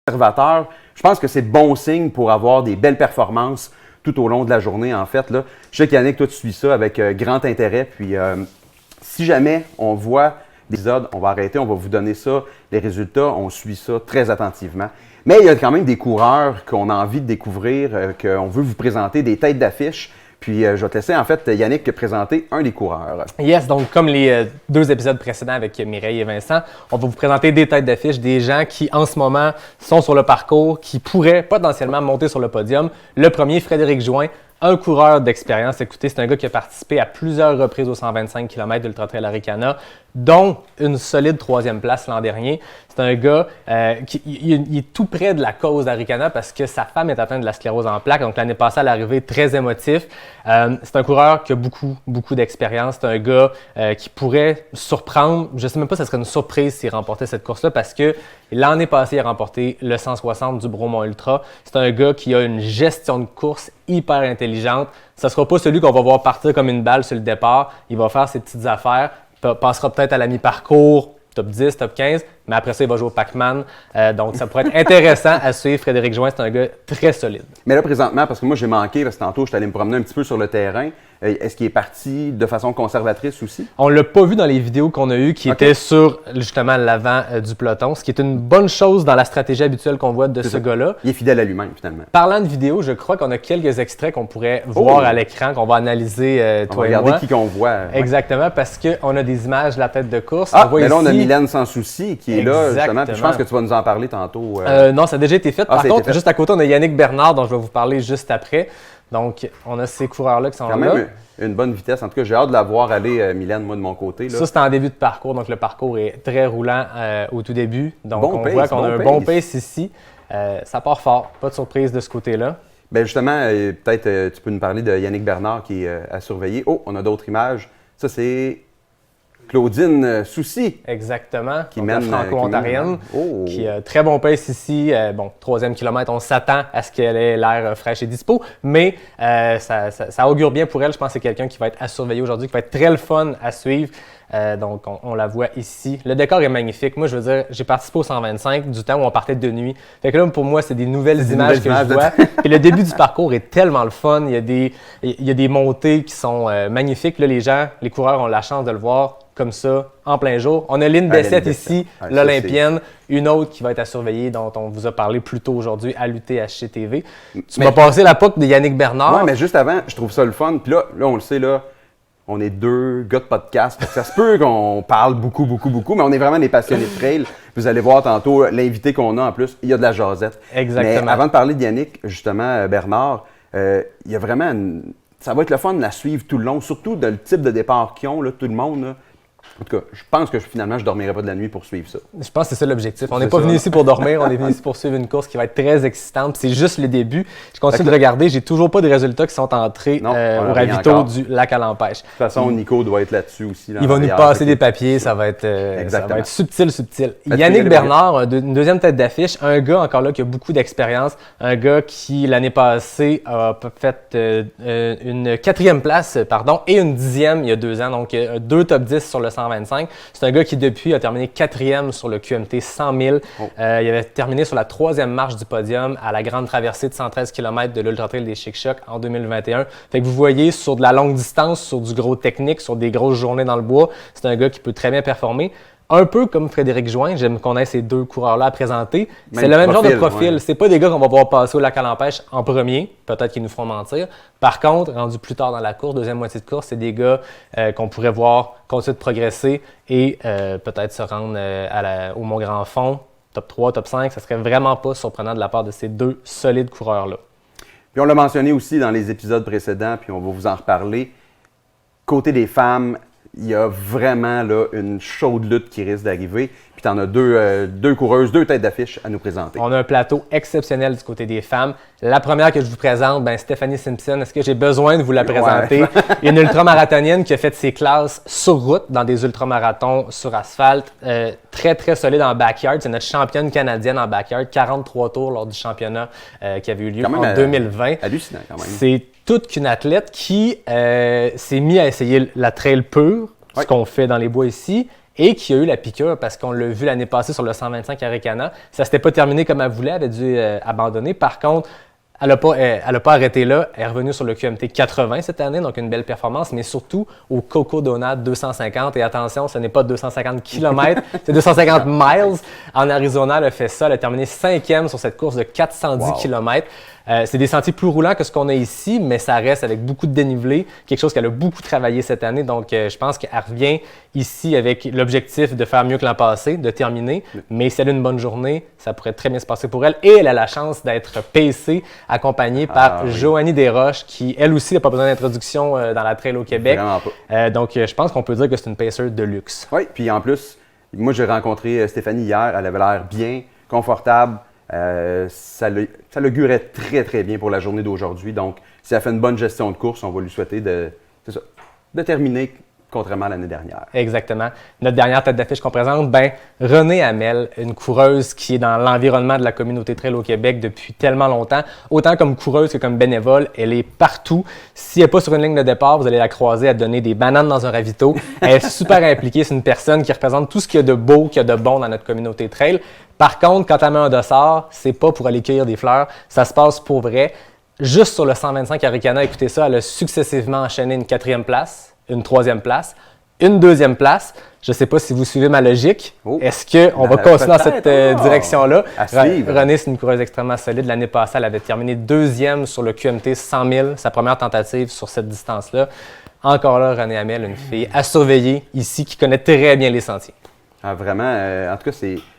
conservateur, je pense que c'est bon signe pour avoir des belles performances tout au long de la journée, en fait. Là. Je sais qu'Yannick, toi, tu suis ça avec grand intérêt. Puis, si jamais on voit des épisodes, on va arrêter, on va vous donner ça, les résultats, on suit ça très attentivement. Mais il y a quand même des coureurs qu'on a envie de découvrir, qu'on veut vous présenter, des têtes d'affiche. Puis, je vais te laisser, en fait, Yannick, présenter un des coureurs. Yes, donc comme les 2 épisodes précédents avec Mireille et Vincent, on va vous présenter des têtes d'affiche, des gens qui, en ce moment, sont sur le parcours, qui pourraient potentiellement monter sur le podium. Le premier, Frédéric Join, un coureur d'expérience. Écoutez, c'est un gars qui a participé à plusieurs reprises aux 125 km de l'Ultra Trail Arikana, dont une solide 3e place l'an dernier. C'est un gars qui il est tout près de la cause d'Arikana parce que sa femme est atteinte de la sclérose en plaques. Donc l'année passée, à l'arrivée, très émotif. C'est un coureur qui a beaucoup d'expérience. C'est un gars qui pourrait surprendre. Je ne sais même pas si ce serait une surprise s'il remportait cette course-là parce que l'année passée, il a remporté le 160 du Bromont Ultra. C'est un gars qui a une gestion de course hyper intelligente. Ce ne sera pas celui qu'on va voir partir comme une balle sur le départ. Il va faire ses petites affaires, passera peut-être à la mi-parcours, top 10, top 15, mais après ça, il va jouer au Pac-Man. Donc, ça pourrait être intéressant à suivre. Frédéric Join, c'est un gars très solide. Mais là, présentement, parce que moi, j'ai manqué, parce que tantôt, je suis allé me promener un petit peu sur le terrain. Est-ce qu'il est parti de façon conservatrice aussi? On ne l'a pas vu dans les vidéos qu'on a eues qui étaient sur justement l'avant du peloton, ce qui est une bonne chose dans la stratégie habituelle qu'on voit de ce gars-là. Il est fidèle à lui-même, finalement. Parlant de vidéos, je crois qu'on a quelques extraits qu'on pourrait voir à l'écran, qu'on va analyser, toi et moi. On va regarder qui qu'on voit. Ouais. Exactement, parce qu'on a des images de la tête de course. Ah, mais là, on a Mylène Sans Souci qui est là, justement. Puis je pense que tu vas nous en parler tantôt. Non, ça a déjà été fait. Par contre, juste à côté, on a Yannick Bernard, dont je vais vous parler juste après. Donc, on a ces coureurs-là qui sont quand là. Même une bonne vitesse. En tout cas, j'ai hâte de la voir aller, Mylène, moi, de mon côté. Là. Ça, c'est en début de parcours. Donc, le parcours est très roulant au tout début. Donc, bon on pace, voit qu'on a un bon pace ici. Ça part fort. Pas de surprise de ce côté-là. Bien, justement, peut-être tu peux nous parler de Yannick Bernard qui est à surveiller. Oh, on a d'autres images. Ça, c'est Claudine Soucy. Exactement. Qui donc, mène, la franco-ontarienne. Oh. Qui a très bon pace ici. Bon, 3e kilomètre, on s'attend à ce qu'elle ait l'air fraîche et dispo. Mais ça augure bien pour elle. Je pense que c'est quelqu'un qui va être à surveiller aujourd'hui, qui va être très le fun à suivre. Donc, on la voit ici. Le décor est magnifique. Moi, je veux dire, j'ai participé au 125 du temps où on partait de nuit. Fait que là, pour moi, c'est des nouvelles images que je vois. Et le début du parcours est tellement le fun. Il y a des montées qui sont magnifiques. Là, les coureurs ont la chance de le voir comme ça, en plein jour. On a Lynn Bessette ici, l'Olympienne. Une autre qui va être à surveiller, dont on vous a parlé plus tôt aujourd'hui à l'UTHC TV. Tu m'as passé la POC de Yannick Bernard. Oui, mais juste avant, je trouve ça le fun. Puis là, on le sait, là, on est 2 gars de podcast. Ça se peut qu'on parle beaucoup, mais on est vraiment des passionnés de trail. Vous allez voir tantôt l'invité qu'on a en plus, il y a de la jasette. Exactement. Mais avant de parler de Yannick, justement, Bernard, il y a vraiment ça va être le fun de la suivre tout le long, surtout dans le type de départ qu'ils ont, là, tout le monde. Là. En tout cas, je pense que finalement, je ne dormirai pas de la nuit pour suivre ça. Je pense que c'est ça l'objectif. On n'est pas venu ici pour dormir, on est venu ici pour suivre une course qui va être très excitante. C'est juste le début. Je continue de regarder. J'ai toujours pas de résultats qui sont entrés au ravito du lac à l'Empêche. De toute façon, Nico doit être là-dessus aussi. Là, il va nous passer des papiers. Ça va être subtil. Yannick Bernard, une deuxième tête d'affiche. Un gars encore là qui a beaucoup d'expérience. Un gars qui, l'année passée, a fait une 4e place et une 10e il y a 2 ans. Donc, 2 top 10 sur le 125. C'est un gars qui, depuis, a terminé 4e sur le QMT 100 000. Il avait terminé sur la 3e marche du podium à la grande traversée de 113 km de l'Ultra Trail des Chic-Chocs en 2021. Fait que vous voyez, sur de la longue distance, sur du gros technique, sur des grosses journées dans le bois, c'est un gars qui peut très bien performer. Un peu comme Frédéric Join, j'aime qu'on ait ces 2 coureurs-là à présenter. C'est le même genre de profil. Ouais. C'est pas des gars qu'on va pouvoir passer au lac à l'Empêche en premier. Peut-être qu'ils nous feront mentir. Par contre, rendu plus tard dans la course, deuxième moitié de course, c'est des gars qu'on pourrait voir continuer de progresser et peut-être se rendre au Mont-Grand-Fond, top 3, top 5. Ça serait vraiment pas surprenant de la part de ces 2 solides coureurs-là. Puis on l'a mentionné aussi dans les épisodes précédents, puis on va vous en reparler. Côté des femmes, il y a vraiment là, une chaude lutte qui risque d'arriver. Puis tu en as 2 coureuses, 2 têtes d'affiche à nous présenter. On a un plateau exceptionnel du côté des femmes. La première que je vous présente, Stéphanie Simpson. Est-ce que j'ai besoin de vous la présenter? Ouais. Une ultramarathonienne qui a fait ses classes sur route dans des ultramarathons sur asphalte. Très, très solide en backyard. C'est notre championne canadienne en backyard. 43 tours lors du championnat qui avait eu lieu en 2020. Hallucinant quand même. C'est toute qu'une athlète qui s'est mise à essayer la trail pure, ce qu'on fait dans les bois ici, et qui a eu la piqûre parce qu'on l'a vu l'année passée sur le 125 à Ricana. Ça ne s'était pas terminé comme elle voulait, elle avait dû abandonner. Par contre, elle n'a pas arrêté là. Elle est revenue sur le QMT 80 cette année, donc une belle performance, mais surtout au Coco Donut 250. Et attention, ce n'est pas 250 km, c'est 250 miles. En Arizona, elle a fait ça. Elle a terminé 5e sur cette course de 410 km. C'est des sentiers plus roulants que ce qu'on a ici, mais ça reste avec beaucoup de dénivelé, quelque chose qu'elle a beaucoup travaillé cette année. Donc, je pense qu'elle revient ici avec l'objectif de faire mieux que l'an passé, de terminer. Mais si elle a une bonne journée, ça pourrait très bien se passer pour elle. Et elle a la chance d'être pacée, accompagnée par Joanie Desroches, qui, elle aussi, n'a pas besoin d'introduction dans la trail au Québec. Vraiment pas. Donc, je pense qu'on peut dire que c'est une pacer de luxe. Oui, puis en plus, moi, j'ai rencontré Stéphanie hier. Elle avait l'air bien, confortable. Ça l'augurait très, très bien pour la journée d'aujourd'hui. Donc, si elle fait une bonne gestion de course, on va lui souhaiter de terminer contrairement à l'année dernière. Exactement. Notre dernière tête d'affiche qu'on présente, Renée Hamel, une coureuse qui est dans l'environnement de la communauté trail au Québec depuis tellement longtemps. Autant comme coureuse que comme bénévole, elle est partout. Si elle n'est pas sur une ligne de départ, vous allez la croiser à donner des bananes dans un ravito. Elle est super impliquée. C'est une personne qui représente tout ce qu'il y a de beau, qu'il y a de bon dans notre communauté trail. Par contre, quand elle met un dossard, c'est pas pour aller cueillir des fleurs. Ça se passe pour vrai. Juste sur le 125 à Ricana, écoutez ça, elle a successivement enchaîné une 4e place, une 3e place, une 2e place. Je ne sais pas si vous suivez ma logique. Est-ce qu'on va continuer dans cette direction-là? Renée, c'est une coureuse extrêmement solide. L'année passée, elle avait terminé 2e sur le QMT 100 000, sa première tentative sur cette distance-là. Encore là, Renée Hamel, une fille à surveiller ici qui connaît très bien les sentiers. Ah, vraiment, en tout cas,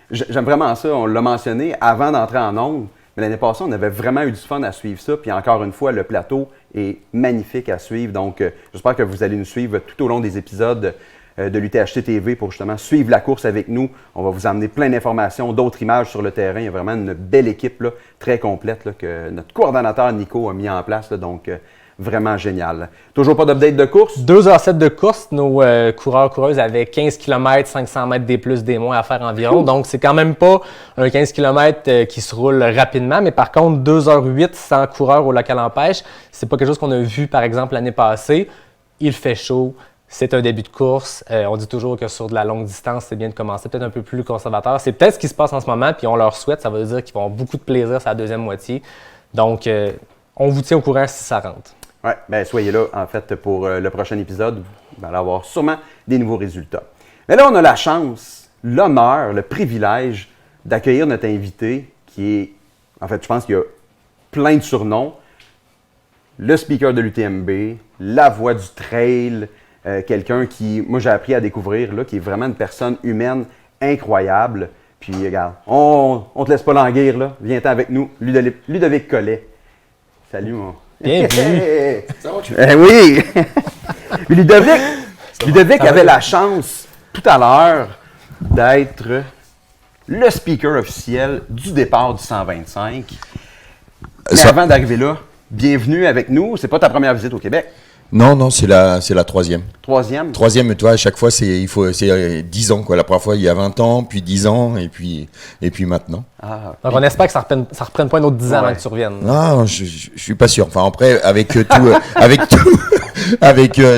j'aime vraiment ça. On l'a mentionné avant d'entrer en ondes. Mais l'année passée, on avait vraiment eu du fun à suivre ça. Puis encore une fois, le plateau est magnifique à suivre. Donc, j'espère que vous allez nous suivre tout au long des épisodes de l'UTHT TV pour justement suivre la course avec nous. On va vous amener plein d'informations, d'autres images sur le terrain. Il y a vraiment une belle équipe là, très complète là, que notre coordonnateur Nico a mis en place. Là, donc, vraiment génial. Toujours pas d'update de course? 2h07 de course. Nos coureurs-coureuses avaient 15 km, 500 mètres des plus, des moins à faire environ. Donc, c'est quand même pas un 15 km qui se roule rapidement. Mais par contre, 2h08 sans coureur au local en pêche, c'est pas quelque chose qu'on a vu, par exemple, l'année passée. Il fait chaud. C'est un début de course. On dit toujours que sur de la longue distance, c'est bien de commencer peut-être un peu plus conservateur. C'est peut-être ce qui se passe en ce moment, puis on leur souhaite. Ça veut dire qu'ils vont avoir beaucoup de plaisir sur la deuxième moitié. Donc, on vous tient au courant si ça rentre. Oui, bien, soyez là, en fait, pour le prochain épisode. Vous allez avoir sûrement des nouveaux résultats. Mais là, on a la chance, l'honneur, le privilège d'accueillir notre invité qui est, en fait, je pense qu'il y a plein de surnoms. Le speaker de l'UTMB, la voix du trail, quelqu'un qui, moi, j'ai appris à découvrir, là, qui est vraiment une personne humaine incroyable. Puis, regarde, on te laisse pas languir, là. Viens-t'en avec nous, Ludovic Collet. Salut, mon... Bienvenue! Ça va, tu oui! Ludovic avait la chance, tout à l'heure, d'être le speaker officiel du départ du 125. Mais avant d'arriver là, bienvenue avec nous. C'est pas ta première visite au Québec. Non, c'est la troisième. Troisième? Troisième, toi, à chaque fois, c'est 10 ans, quoi. La première fois, il y a 20 ans, puis 10 ans, et puis maintenant. Ah. Donc, on espère que ça reprenne pas un autre 10 ans avant que tu reviennes. Non, je suis pas sûr. Enfin, après, avec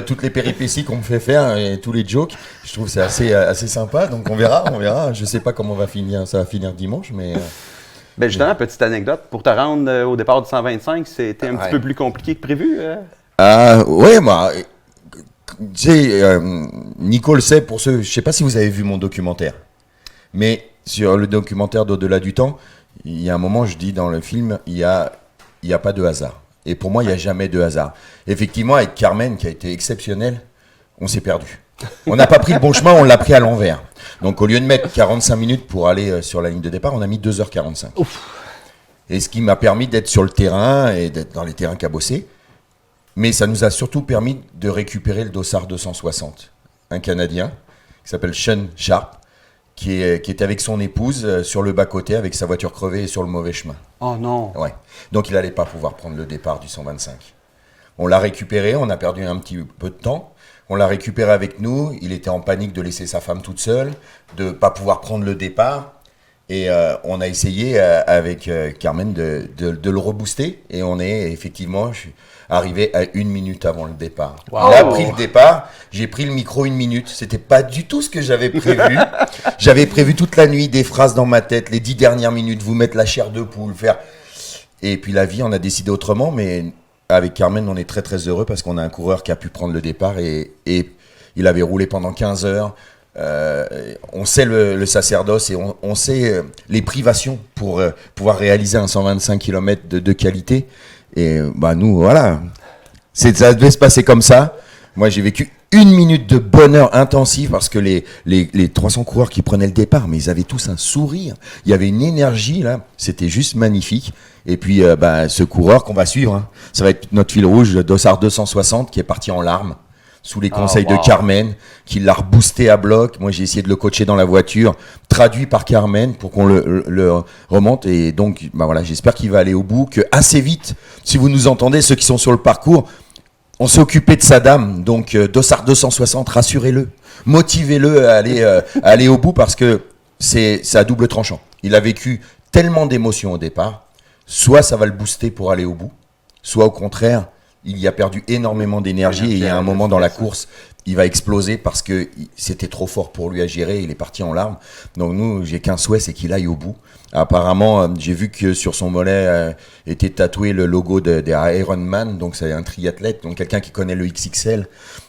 toutes les péripéties qu'on me fait faire et tous les jokes, je trouve que c'est assez sympa. Donc, on verra. Je sais pas comment ça va finir dimanche, mais... Ben justement, petite anecdote, pour te rendre au départ du 125, c'était un petit peu plus compliqué que prévu? Ouais, moi, tu sais, Nico le sait pour ceux, je sais pas si vous avez vu mon documentaire, mais sur le documentaire d'Au-delà du temps, il y a un moment, je dis dans le film, il y a pas de hasard. Et pour moi, il n'y a jamais de hasard. Effectivement, avec Carmen, qui a été exceptionnelle, on s'est perdu. On n'a pas pris le bon chemin, on l'a pris à l'envers. Donc, au lieu de mettre 45 minutes pour aller sur la ligne de départ, on a mis 2h45. Ouf. Et ce qui m'a permis d'être sur le terrain et d'être dans les terrains cabossés. Mais ça nous a surtout permis de récupérer le dossard 260. Un Canadien qui s'appelle Sean Sharp, qui était avec son épouse sur le bas-côté avec sa voiture crevée et sur le mauvais chemin. Oh non! Ouais. Donc il n'allait pas pouvoir prendre le départ du 125. On l'a récupéré, on a perdu un petit peu de temps. On l'a récupéré avec nous. Il était en panique de laisser sa femme toute seule, de ne pas pouvoir prendre le départ. Et on a essayé avec Carmen de le rebooster. Et on est effectivement arrivé à 1 minute avant le départ. Wow. On a pris le départ, j'ai pris le micro 1 minute. C'était pas du tout ce que j'avais prévu. J'avais prévu toute la nuit des phrases dans ma tête, les 10 dernières minutes, vous mettre la chair de poule, faire... Et puis la vie, on a décidé autrement, mais avec Carmen, on est très très heureux parce qu'on a un coureur qui a pu prendre le départ et il avait roulé pendant 15 heures. On sait le sacerdoce et on sait les privations pour pouvoir réaliser un 125 km de qualité. Et bah nous, voilà, ça devait se passer comme ça. Moi, j'ai vécu 1 minute de bonheur intensif parce que les 300 coureurs qui prenaient le départ, mais ils avaient tous un sourire. Il y avait une énergie là, c'était juste magnifique. Et puis, ce coureur qu'on va suivre, hein, ça va être notre fil rouge, Dossard 260, qui est parti en larmes. Sous les conseils de Carmen, qui l'a reboosté à bloc. Moi, j'ai essayé de le coacher dans la voiture, traduit par Carmen pour qu'on le remonte. Et donc, voilà, j'espère qu'il va aller au bout, que assez vite, si vous nous entendez, ceux qui sont sur le parcours, on s'est occupé de sa dame. Donc, Dossard 260, rassurez-le, motivez-le à aller au bout parce que c'est à double tranchant. Il a vécu tellement d'émotions au départ. Soit ça va le booster pour aller au bout, soit au contraire, il y a perdu énormément d'énergie et il y a un moment dans la course, il va exploser parce que c'était trop fort pour lui à gérer, il est parti en larmes. Donc nous, j'ai qu'un souhait, c'est qu'il aille au bout. Apparemment, j'ai vu que sur son mollet était tatoué le logo des Ironman, donc c'est un triathlète, donc quelqu'un qui connaît le XXL.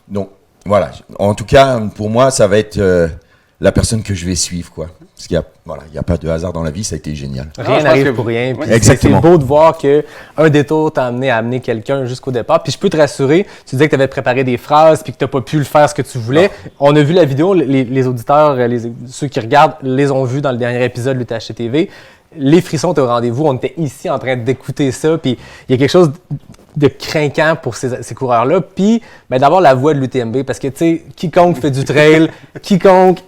Donc voilà, en tout cas, pour moi, ça va être la personne que je vais suivre, quoi. Parce qu'il y a pas de hasard dans la vie, ça a été génial. Rien n'arrive pour rien. Puis Exactement. C'est beau de voir qu'un détour t'a amené à amener quelqu'un jusqu'au départ. Puis je peux te rassurer, tu disais que tu avais préparé des phrases puis que tu n'as pas pu le faire ce que tu voulais. Non. On a vu la vidéo, les auditeurs, ceux qui regardent, les ont vus dans le dernier épisode de l'UTHC TV. Les frissons étaient au rendez-vous. On était ici en train d'écouter ça. Puis il y a quelque chose de craquant pour ces coureurs-là. Puis d'avoir la voix de l'UTMB parce que, tu sais, quiconque fait du trail, quiconque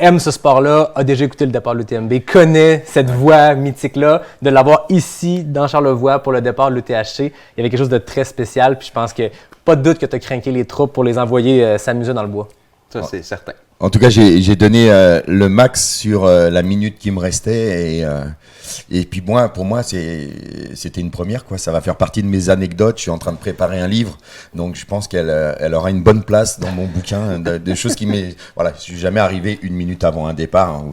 aime ce sport-là, a déjà écouté le départ de l'UTMB, connaît cette voix mythique-là, de l'avoir ici, dans Charlevoix, pour le départ de l'UTHC. Il y avait quelque chose de très spécial, puis je pense que pas de doute que tu as craqué les troupes pour les envoyer s'amuser dans le bois. Ça, c'est certain. En tout cas, j'ai donné le max sur la minute qui me restait et puis pour moi, c'était une première, quoi. Ça va faire partie de mes anecdotes. Je suis en train de préparer un livre, donc je pense qu'elle aura une bonne place dans mon bouquin. Des choses qui voilà, je suis jamais arrivé 1 minute avant un départ. Hein.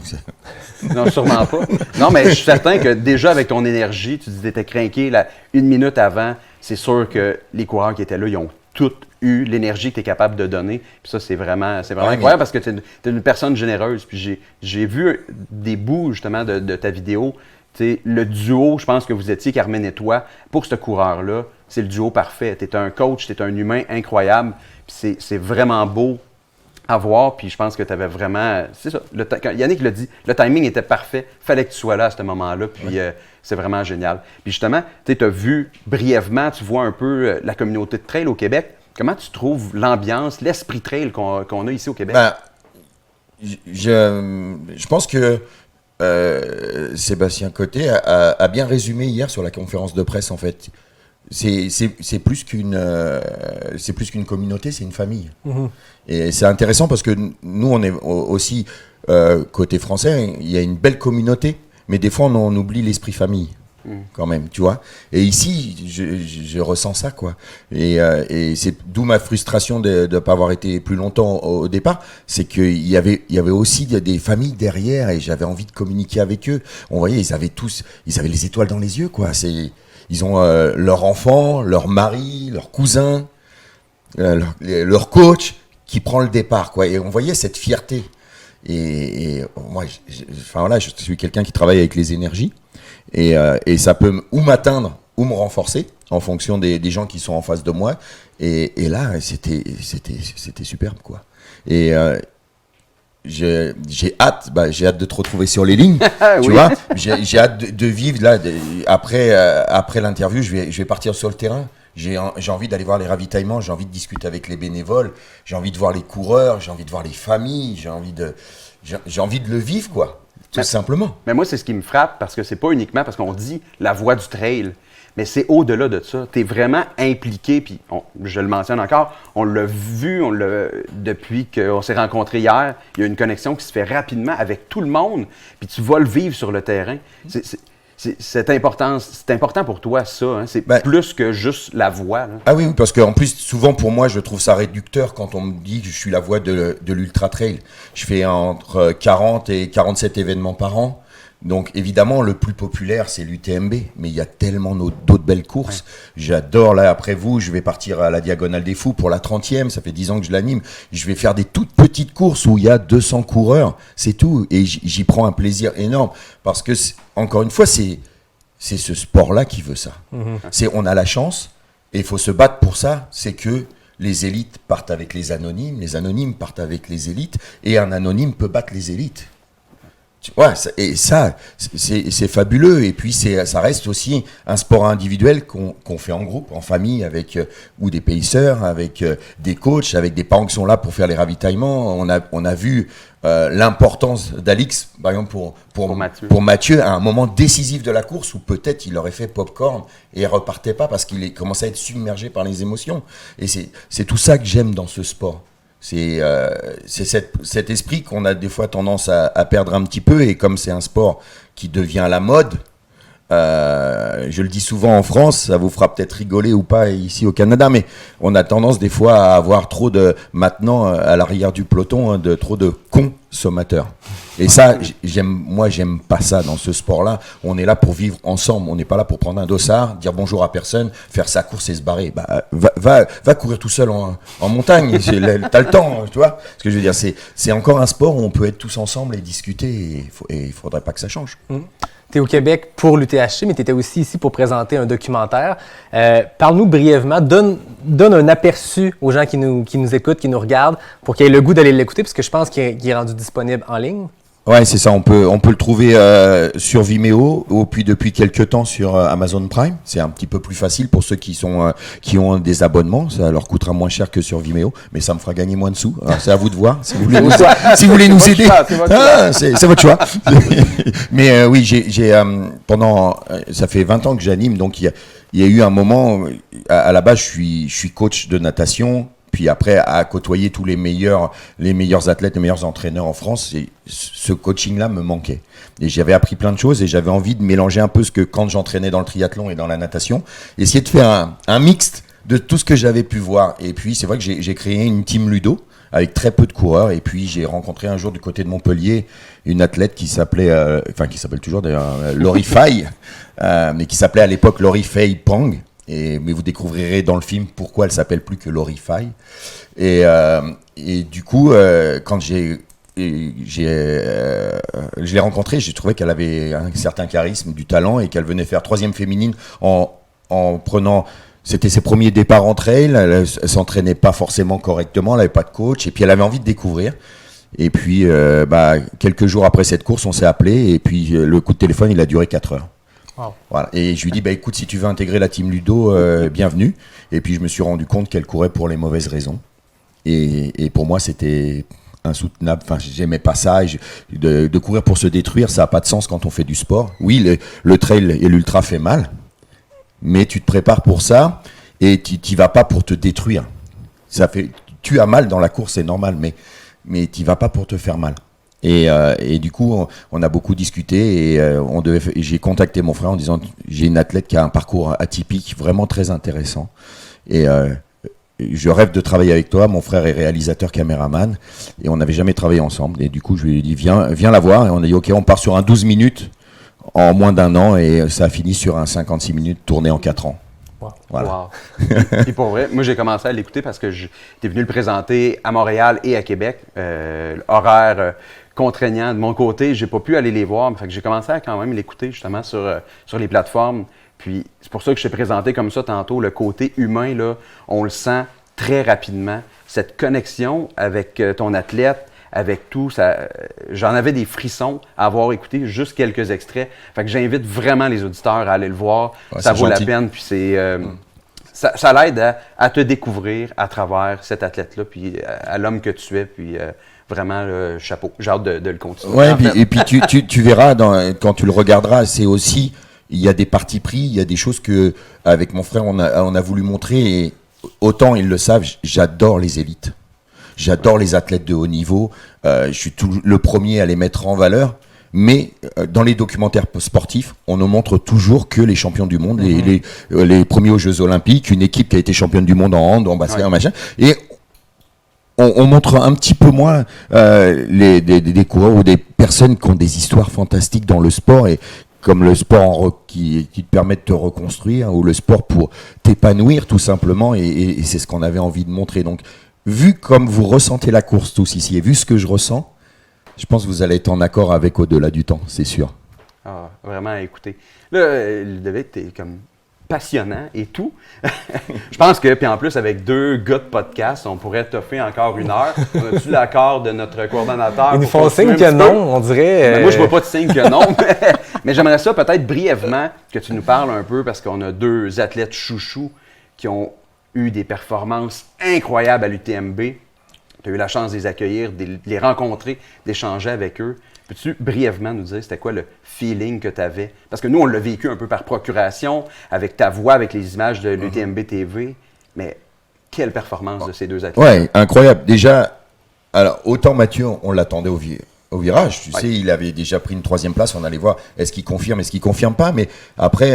Non, sûrement pas. Non, mais je suis certain que déjà avec ton énergie, tu dis que tu étais craqué 1 minute avant. C'est sûr que les coureurs qui étaient là, ils ont tous eu l'énergie que tu es capable de donner. Puis ça, c'est vraiment incroyable parce que tu es une personne généreuse. Puis j'ai vu des bouts, justement, de ta vidéo. T'sais, le duo, je pense que vous étiez, Carmen et toi, pour ce coureur-là, c'est le duo parfait. Tu es un coach, tu es un humain incroyable. Puis c'est vraiment beau à voir. Puis je pense que tu avais vraiment... C'est ça. Quand Yannick l'a dit, le timing était parfait. Fallait que tu sois là à ce moment-là. Puis c'est vraiment génial. Puis justement, tu as vu brièvement, tu vois un peu la communauté de trail au Québec. Comment tu trouves l'ambiance, l'esprit trail qu'on a ici au Québec? Je pense que Sébastien Côté a bien résumé hier sur la conférence de presse, en fait. C'est plus qu'une communauté, c'est une famille. Mm-hmm. Et c'est intéressant parce que nous, on est aussi, côté français, il y a une belle communauté, mais des fois, on oublie l'esprit famille. Quand même, tu vois. Et ici, je ressens ça, quoi. Et c'est d'où ma frustration de ne pas avoir été plus longtemps au départ, c'est qu'il y avait aussi des familles derrière et j'avais envie de communiquer avec eux. On voyait, ils avaient les étoiles dans les yeux, quoi. Ils ont leur enfant, leur mari, leur cousin, leur coach qui prend le départ, quoi. Et on voyait cette fierté. Et moi, je suis quelqu'un qui travaille avec les énergies. Et ça peut ou m'atteindre ou me renforcer en fonction des gens qui sont en face de moi. Et là, c'était superbe, quoi. Et j'ai hâte de te retrouver sur les lignes, tu vois. J'ai hâte de vivre là. Après l'interview, je vais partir sur le terrain. J'ai envie d'aller voir les ravitaillements, j'ai envie de discuter avec les bénévoles, j'ai envie de voir les coureurs, j'ai envie de voir les familles, j'ai envie de le vivre, quoi. Tout simplement. Mais moi, c'est ce qui me frappe parce que c'est pas uniquement parce qu'on dit la voie du trail. Mais c'est au-delà de ça. Tu es vraiment impliqué, puis je le mentionne encore, on l'a vu depuis qu'on s'est rencontrés hier. Il y a une connexion qui se fait rapidement avec tout le monde, puis tu vas le vivre sur le terrain. C'est important pour toi, ça. Hein? C'est plus que juste la voix. Là. Ah oui, parce qu'en plus, souvent pour moi, je trouve ça réducteur quand on me dit que je suis la voix de l'Ultra Trail. Je fais entre 40 et 47 événements par an. Donc évidemment, le plus populaire, c'est l'UTMB, mais il y a tellement d'autres belles courses. Ouais. J'adore, là, après vous, je vais partir à la Diagonale des Fous pour la 30e, ça fait 10 ans que je l'anime. Je vais faire des toutes petites courses où il y a 200 coureurs, c'est tout. Et j'y prends un plaisir énorme, parce que, encore une fois, c'est ce sport-là qui veut ça. On a la chance, et il faut se battre pour ça, c'est que les élites partent avec les anonymes partent avec les élites, et un anonyme peut battre les élites. Ouais, et ça, c'est fabuleux. Et puis, ça reste aussi un sport individuel qu'on fait en groupe, en famille, avec ou des payeurs, avec des coachs, avec des parents qui sont là pour faire les ravitaillements. On a vu l'importance d'Alix, par exemple, pour Mathieu, à un moment décisif de la course où peut-être il aurait fait popcorn et il repartait pas parce qu'il commençait à être submergé par les émotions. Et c'est tout ça que j'aime dans ce sport. C'est cet esprit qu'on a des fois tendance à perdre un petit peu, et comme c'est un sport qui devient à la mode, je le dis souvent en France, ça vous fera peut-être rigoler ou pas ici au Canada, mais on a tendance des fois à avoir maintenant à l'arrière du peloton, trop de consommateurs. Et ça, j'aime pas ça dans ce sport-là. On est là pour vivre ensemble. On n'est pas là pour prendre un dossard, dire bonjour à personne, faire sa course et se barrer. Va courir tout seul en montagne. T'as le temps, tu vois. Ce que je veux dire, c'est encore un sport où on peut être tous ensemble et discuter. Et il faudrait pas que ça change. Tu es au Québec pour l'UTHC, mais tu étais aussi ici pour présenter un documentaire. Parle-nous brièvement, donne un aperçu aux gens qui nous écoutent, qui nous regardent, pour qu'ils aient le goût d'aller l'écouter, parce que je pense qu'il est rendu disponible en ligne. Ouais, c'est ça. On peut le trouver sur Vimeo, ou puis depuis quelques temps sur Amazon Prime. C'est un petit peu plus facile pour ceux qui ont des abonnements. Ça leur coûtera moins cher que sur Vimeo, mais ça me fera gagner moins de sous. Alors c'est à vous de voir. Si vous voulez nous aider, c'est votre choix. Mais oui, ça fait 20 ans que j'anime, donc il y a eu un moment. À la base, je suis coach de natation. Puis après, à côtoyer tous les meilleurs athlètes, les meilleurs entraîneurs en France, ce coaching-là me manquait. Et j'avais appris plein de choses, et j'avais envie de mélanger un peu ce que quand j'entraînais dans le triathlon et dans la natation, essayer de faire un mixte de tout ce que j'avais pu voir. Et puis, c'est vrai que j'ai créé une team ludo avec très peu de coureurs. Et puis, j'ai rencontré un jour du côté de Montpellier une athlète qui s'appelait, qui s'appelle toujours d'ailleurs, Laurie Faye, mais qui s'appelait à l'époque Laurie Faye Pang. Mais vous découvrirez dans le film pourquoi elle s'appelle plus que Laurie Faye. Et du coup, quand je l'ai rencontrée, j'ai trouvé qu'elle avait un certain charisme, du talent, et qu'elle venait faire 3e féminine en prenant... C'était ses premiers départs en trail, elle s'entraînait pas forcément correctement, elle n'avait pas de coach, et puis elle avait envie de découvrir. Et puis, quelques jours après cette course, on s'est appelé, et puis le coup de téléphone, il a duré 4 heures. Wow. Voilà. Et je lui dis, écoute, si tu veux intégrer la team Ludo, bienvenue. Et puis je me suis rendu compte qu'elle courait pour les mauvaises raisons. Et pour moi, c'était insoutenable. Enfin, j'aimais pas ça. De courir pour se détruire, ça n'a pas de sens quand on fait du sport. Oui, le trail et l'ultra fait mal, mais tu te prépares pour ça, et tu n'y vas pas pour te détruire. Tu as mal dans la course, c'est normal, mais tu n'y vas pas pour te faire mal. Et du coup, on a beaucoup discuté, et j'ai contacté mon frère en disant, j'ai une athlète qui a un parcours atypique, vraiment très intéressant, et je rêve de travailler avec toi. Mon frère est réalisateur, caméraman, et on n'avait jamais travaillé ensemble. Et du coup, je lui ai dit, viens la voir. Et on a dit, ok, on part sur un 12 minutes en moins d'1 an, et ça a fini sur un 56 minutes tourné en 4 ans. Wow. Voilà. Wow. Et pour vrai, moi j'ai commencé à l'écouter parce que j'étais venu le présenter à Montréal et à Québec. Horaire contraignant de mon côté, j'ai pas pu aller les voir, mais fait que j'ai commencé à quand même l'écouter justement sur les plateformes. Puis c'est pour ça que je t'ai présenté comme ça tantôt, le côté humain, là, on le sent très rapidement. Cette connexion avec ton athlète, avec tout, j'en avais des frissons à avoir écouté juste quelques extraits. Fait que j'invite vraiment les auditeurs à aller le voir. Ouais, ça vaut gentil. La peine. Puis ça l'aide à te découvrir à travers cet athlète-là, puis à l'homme que tu es. Puis vraiment, chapeau. J'ai hâte de le continuer. Ouais, et puis tu verras, quand tu le regarderas, c'est aussi il y a des partis pris, il y a des choses que, avec mon frère, on a voulu montrer. Et autant ils le savent, j'adore les élites. J'adore les athlètes de haut niveau. Je suis le premier à les mettre en valeur. Mais dans les documentaires sportifs, on ne montre toujours que les champions du monde, les premiers aux Jeux Olympiques, une équipe qui a été championne du monde en hand, en basket, en machin. Et on montre un petit peu moins des coureurs ou des personnes qui ont des histoires fantastiques dans le sport, et comme le sport qui te permet de te reconstruire, ou le sport pour t'épanouir tout simplement, et c'est ce qu'on avait envie de montrer. Donc, vu comme vous ressentez la course tous ici, et vu ce que je ressens, je pense que vous allez être en accord avec Au-delà du temps, c'est sûr. Ah, vraiment, écoutez. Là, Ludovic, t'es comme passionnant et tout. Je pense que, puis en plus, avec 2 gars de podcast, on pourrait toffer encore 1 heure. On a-tu l'accord de notre coordonnateur? Ils nous font signe que non, on dirait. Ben, moi, je vois pas de signe que non. Mais j'aimerais ça peut-être brièvement que tu nous parles un peu, parce qu'on a 2 athlètes chouchous qui ont eu des performances incroyables à l'UTMB. Tu as eu la chance de les accueillir, de les rencontrer, d'échanger avec eux. Peux-tu brièvement nous dire c'était quoi le feeling que tu avais? Parce que nous, on l'a vécu un peu par procuration, avec ta voix, avec les images de l'UTMB TV. Mais quelle performance de ces 2 athlètes? Ouais, incroyable. Déjà, alors autant Mathieu, on l'attendait au virage. Tu sais, il avait déjà pris une 3e place. On allait voir est-ce qu'il confirme, est-ce qu'il confirme pas. Mais après,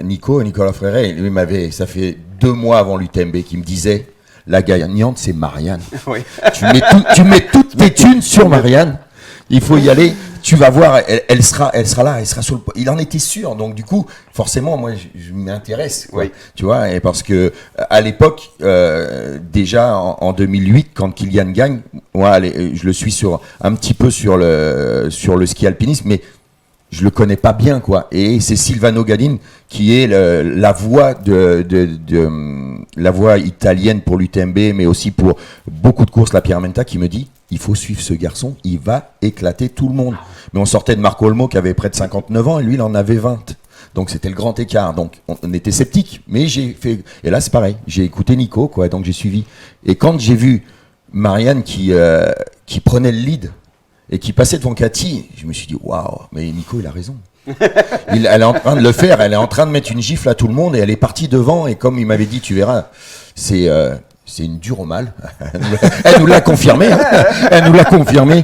Nicolas Fréré, lui ça fait 2 mois avant l'UTMB qu'il me disait, la gagnante, c'est Marianne. Oui. Tu mets toutes tes thunes sur Marianne. Il faut y aller. Tu vas voir, elle sera là, elle sera sur le. Il en était sûr. Donc du coup, forcément, moi, je m'intéresse. Quoi. Oui. Tu vois, et parce que à l'époque, déjà en 2008, quand Kylian gagne, moi, je le suis un petit peu sur le ski alpinisme, mais je le connais pas bien, quoi. Et c'est Silvano Gadin qui est la voix la voix italienne pour l'UTMB, mais aussi pour beaucoup de courses, la Pierre-Menta, qui me dit, il faut suivre ce garçon, il va éclater tout le monde. Mais on sortait de Marco Olmo qui avait près de 59 ans et lui, il en avait 20. Donc c'était le grand écart. Donc on était sceptiques, mais et là c'est pareil, j'ai écouté Nico, quoi, donc j'ai suivi. Et quand j'ai vu Marianne qui prenait le lead et qui passait devant Cathy, je me suis dit, waouh, mais Nico, il a raison. Elle est en train de le faire, elle est en train de mettre une gifle à tout le monde, et elle est partie devant, et comme il m'avait dit, tu verras, c'est une dure au mal. Elle nous l'a confirmé. Hein. Elle nous l'a confirmé.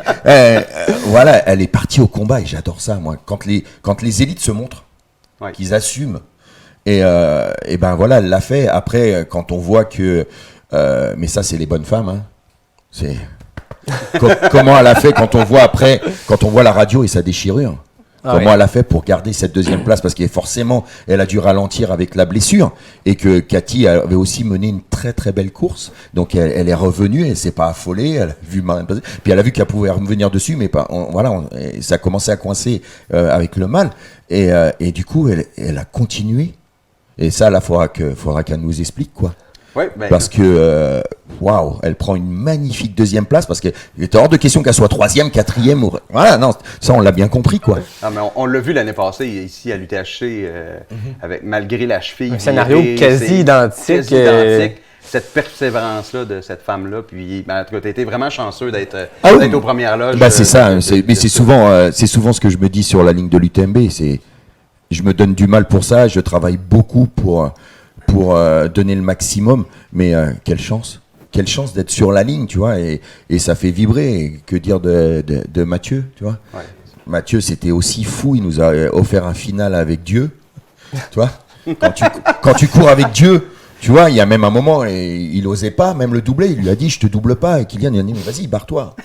Voilà, elle est partie au combat, et j'adore ça, moi. Quand les élites se montrent, qu'ils assument, et ben voilà, elle l'a fait. Après, quand on voit que... mais ça, c'est les bonnes femmes, hein. C'est... Comment elle a fait quand on voit la radio et sa déchirure. Comment elle a fait pour garder cette 2e place, parce qu'elle elle a dû ralentir avec la blessure, et que Cathy avait aussi mené une très très belle course, donc elle est revenue, elle s'est pas affolée, elle a vu Marianne passer, puis elle a vu qu'elle pouvait revenir dessus, mais ça a commencé à coincer avec le mal, et du coup elle a continué, et ça là faudra qu'elle nous explique, quoi. Ouais, parce que, waouh, elle prend une magnifique 2e place, parce qu'il était hors de question qu'elle soit 3e, 4e. Voilà, non, ça on l'a bien compris, quoi. Ah, mais on l'a vu l'année passée ici à l'UTHC, avec malgré la cheville. Un scénario quasi identique. Cette persévérance-là de cette femme-là, puis en tout cas, tu as été vraiment chanceux d'être aux premières loges. C'est ça, mais c'est souvent ce que je me dis sur la ligne de l'UTMB. Je me donne du mal pour ça, je travaille beaucoup pour donner le maximum, mais quelle chance d'être sur la ligne, tu vois, et ça fait vibrer. Et que dire de Mathieu, tu vois. Ouais. Mathieu, c'était aussi fou, il nous a offert un final avec Dieu, tu vois. Quand tu cours avec Dieu, tu vois, il y a même un moment, et il osait pas même le doubler, il lui a dit, je te double pas, et Kylian, il a dit, mais vas-y, barre-toi,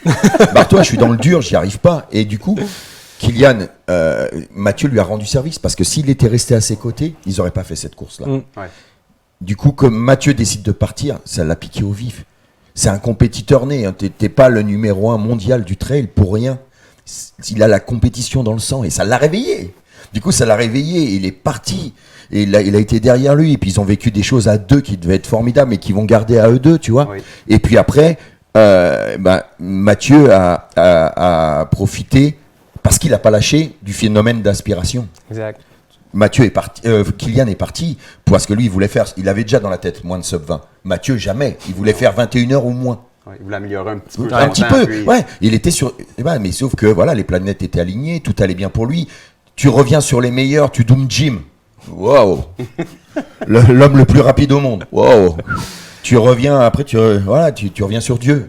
je suis dans le dur, j'y arrive pas, et du coup, Kylian, Mathieu lui a rendu service, parce que s'il était resté à ses côtés, ils n'auraient pas fait cette course-là. Ouais. Du coup, comme Mathieu décide de partir, ça l'a piqué au vif. C'est un compétiteur né, hein. T'es pas le numéro 1 mondial du trail pour rien. Il a la compétition dans le sang, et ça l'a réveillé. Du coup, ça l'a réveillé, il est parti, et il a été derrière lui, et puis ils ont vécu des choses à 2 qui devaient être formidables, mais qui vont garder à eux 2, tu vois. Oui. Et puis après, Mathieu a profité, parce qu'il n'a pas lâché, du phénomène d'inspiration. Exact. Mathieu est parti, Kylian est parti, parce que lui, il avait déjà dans la tête moins de sub 20. Mathieu, jamais. Il voulait faire 21 heures ou moins. Ouais, il voulait améliorer un petit peu. Un petit peu, puis... ouais. Il était sur. Mais sauf que, voilà, les planètes étaient alignées, tout allait bien pour lui. Tu reviens sur les meilleurs, tu doom Jim. Waouh. L'homme le plus rapide au monde. Waouh. Tu reviens, après, tu reviens sur Dieu.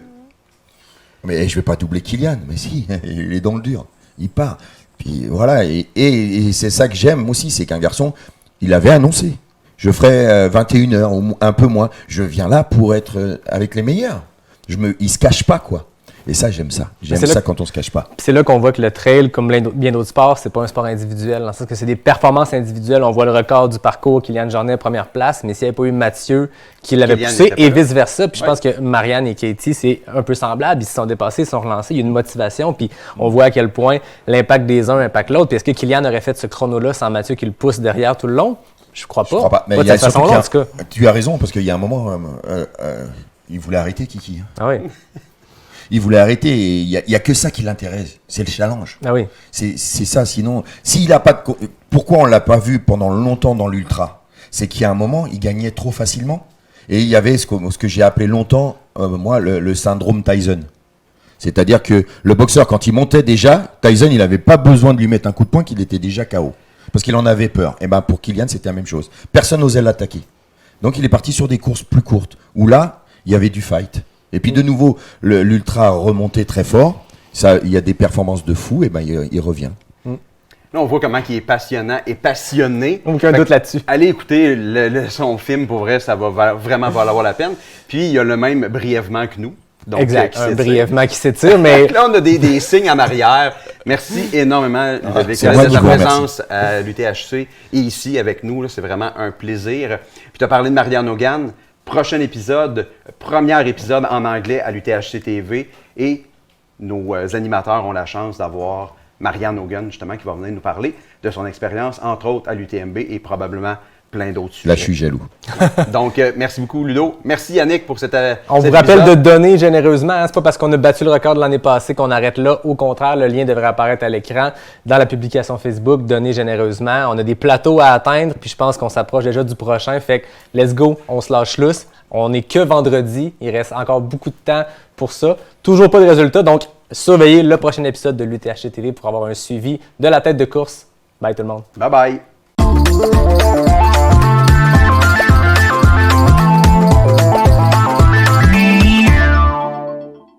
Mais je vais pas doubler Kylian. Mais si, il est dans le dur. Il part. Puis voilà, et c'est ça que j'aime aussi, c'est qu'un garçon, il avait annoncé. Je ferai 21h ou un peu moins. Je viens là pour être avec les meilleurs. Il se cache pas, quoi. Et ça, j'aime ça. J'aime ça quand on se cache pas. C'est là qu'on voit que le trail, comme bien d'autres sports, c'est pas un sport individuel. Dans le sens que c'est des performances individuelles. On voit le record du parcours, Kylian Jornet, première place. Mais s'il n'y avait pas eu Mathieu qui l'avait poussé, et vice-versa. Puis je pense que Marianne et Katie, c'est un peu semblable. Ils se sont dépassés, ils se sont relancés. Il y a une motivation. Puis on voit à quel point l'impact des uns impacte l'autre. Puis est-ce que Kylian aurait fait ce chrono-là sans Mathieu qui le pousse derrière tout le long? Je crois pas. Je crois pas. Mais pas de cette façon-là, en tout cas. Tu as raison, parce qu'il y a un moment, il voulait arrêter Kiki. Ah oui. Il voulait arrêter. Il y a que ça qui l'intéresse. C'est le challenge. Ah oui. C'est ça. Sinon, s'il a pas de... Pourquoi on l'a pas vu pendant longtemps dans l'ultra? C'est qu'il y a un moment, il gagnait trop facilement. Et il y avait ce que j'ai appelé longtemps, moi, le syndrome Tyson. C'est-à-dire que le boxeur, quand il montait déjà, Tyson, il n'avait pas besoin de lui mettre un coup de poing, qu'il était déjà KO. Parce qu'il en avait peur. Et ben pour Kylian, c'était la même chose. Personne n'osait l'attaquer. Donc il est parti sur des courses plus courtes, où là, il y avait du fight. Et puis de nouveau, l'ultra remontait très fort. Ça, il y a des performances de fou, et ben il revient. Là, on voit comment il est passionnant et passionné. Aucun doute là-dessus. Allez écouter son film, pour vrai, ça va vraiment valoir la peine. Puis, il y a le même brièvement que nous. Donc, exact, brièvement qui s'étire, mais... Là, on a des signes en arrière. Merci énormément, Ludovic, de ta présence à l'UTHC et ici avec nous. C'est vraiment un plaisir. Puis, tu as parlé de Marianne Hogan. Prochain épisode, premier épisode en anglais à l'UTHC TV. Et nos animateurs ont la chance d'avoir Marianne Hogan, justement, qui va venir nous parler de son expérience, entre autres, à l'UTMB et probablement plein d'autres sujets. Là, je suis jaloux. Donc, merci beaucoup, Ludo. Merci, Yannick, pour cet On vous rappelle de donner généreusement. Hein? C'est pas parce qu'on a battu le record de l'année passée qu'on arrête là. Au contraire, le lien devrait apparaître à l'écran dans la publication Facebook. Donnez généreusement. On a des plateaux à atteindre, puis je pense qu'on s'approche déjà du prochain. Fait que, let's go, on se lâche lousse. On n'est que vendredi. Il reste encore beaucoup de temps pour ça. Toujours pas de résultats, donc surveillez le prochain épisode de l'UTHC TV pour avoir un suivi de la tête de course. Bye tout le monde. Bye bye.